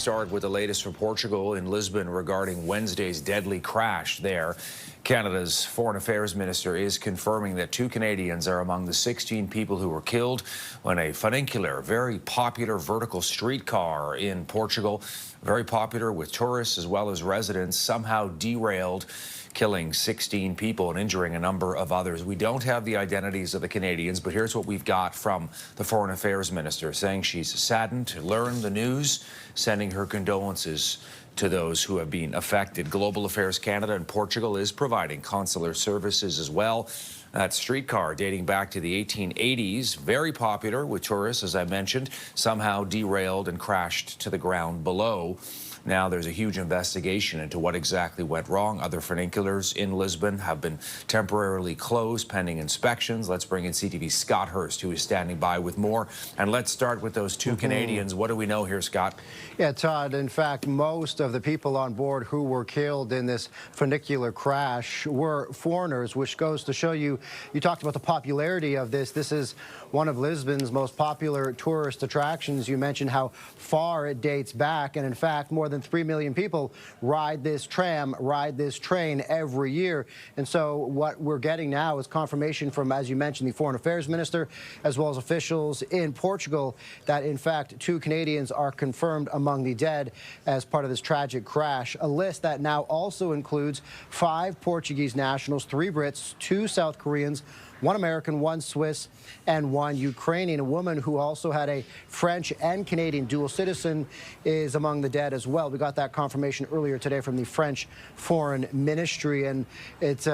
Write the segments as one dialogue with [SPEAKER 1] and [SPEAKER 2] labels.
[SPEAKER 1] start with the latest from Portugal in Lisbon regarding Wednesday's deadly crash there. Canada's Foreign Affairs Minister is confirming that 2 Canadians are among the 16 people who were killed when a funicular, very popular vertical streetcar in Portugal, very popular with tourists as well as residents, somehow derailed, killing 16 people and injuring a number of others. We don't have the identities of the Canadians, but here's what we've got from the Foreign Affairs Minister, saying she's saddened to learn the news, sending her condolences to those who have been affected. Global Affairs Canada and Portugal is providing consular services as well. That streetcar dating back to the 1880s, very popular with tourists, as I mentioned, somehow derailed and crashed to the ground below. Now there's a huge investigation into what exactly went wrong. Other funiculars in Lisbon have been temporarily closed pending inspections. Let's bring in CTV's Scott Hurst, who is standing by with more. And let's start with those 2 Canadians. What do we know here, Scott?
[SPEAKER 2] Yeah, Todd, in fact, most of the people on board who were killed in this funicular crash were foreigners, which goes to show you, you talked about the popularity of this. This is one of Lisbon's most popular tourist attractions. You mentioned how far it dates back, and in fact, more than 3 million people ride this tram, ride this train every year. And so what we're getting now is confirmation from, as you mentioned, the Foreign Affairs Minister, as well as officials in Portugal, that in fact 2 Canadians are confirmed among the dead as part of this tragic crash. A list that now also includes 5 Portuguese nationals, 3 Brits, 2 South Koreans, 1 American, 1 Swiss, and 1 Ukrainian. A woman who also had a French and Canadian dual citizen is among the dead as well. We got that confirmation earlier today from the French Foreign Ministry, and it's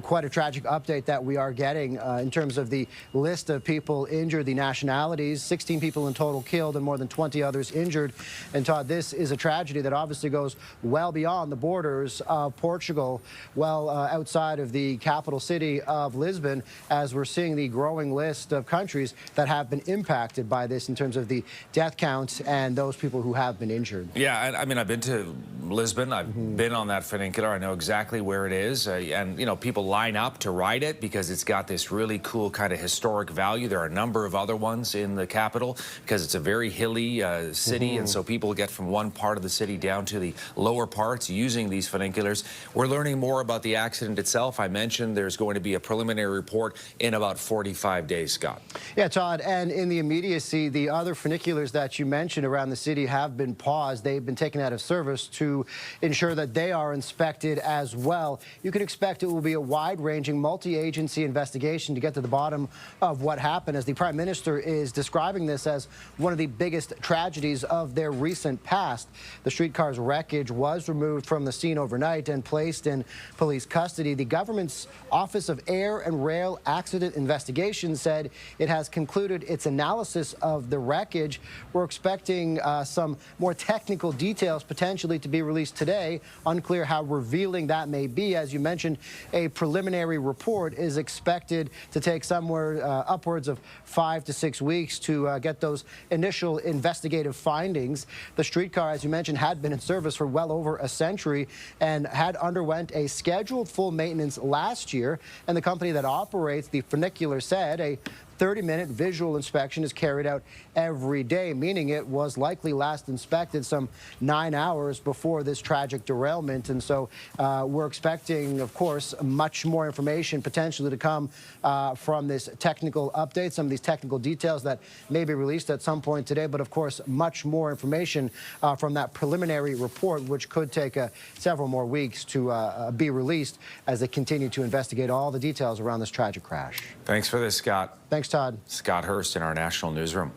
[SPEAKER 2] quite a tragic update that we are getting in terms of the list of people injured, the nationalities, 16 people in total killed and more than 20 others injured. And Todd, this is a tragedy that obviously goes well beyond the borders of Portugal, well outside of the capital city of Lisbon, as we're seeing the growing list of countries that have been impacted by this in terms of the death counts and those people who have been injured.
[SPEAKER 1] Yeah, I mean, I've been to Lisbon. I've been on that funicular. I know exactly where it is. And, you know, people line up to ride it because it's got this really cool kind of historic value. There are a number of other ones in the capital because it's a very hilly city. And so people get from one part of the city down to the lower parts using these funiculars. We're learning more about the accident itself. I mentioned there's going to be a preliminary report in about 45 days, Scott.
[SPEAKER 2] Yeah, Todd, and in the immediacy, the other funiculars that you mentioned around the city have been paused. They've been taken out of service to ensure that they are inspected as well. You can expect it will be a wide-ranging, multi-agency investigation to get to the bottom of what happened, as the Prime Minister is describing this as one of the biggest tragedies of their recent past. The streetcar's wreckage was removed from the scene overnight and placed in police custody. The government's Office of Air and Rail Accident Investigation said it has concluded its analysis of the wreckage. We're expecting some more technical details potentially to be released today. Unclear how revealing that may be. As you mentioned, a preliminary report is expected to take somewhere upwards of 5 to 6 weeks to get those initial investigative findings. The streetcar, as you mentioned, had been in service for well over a century and had underwent a scheduled full maintenance last year, and the company that operates the funicular said a 30-minute visual inspection is carried out every day, meaning it was likely last inspected some 9 hours before this tragic derailment. And so we're expecting, of course, much more information potentially to come from this technical update, some of these technical details that may be released at some point today, but of course, much more information from that preliminary report, which could take several more weeks to be released as they continue to investigate all the details around this tragic crash.
[SPEAKER 1] Thanks for this, Scott.
[SPEAKER 2] Thanks, Todd.
[SPEAKER 1] Scott Hurst in our national newsroom.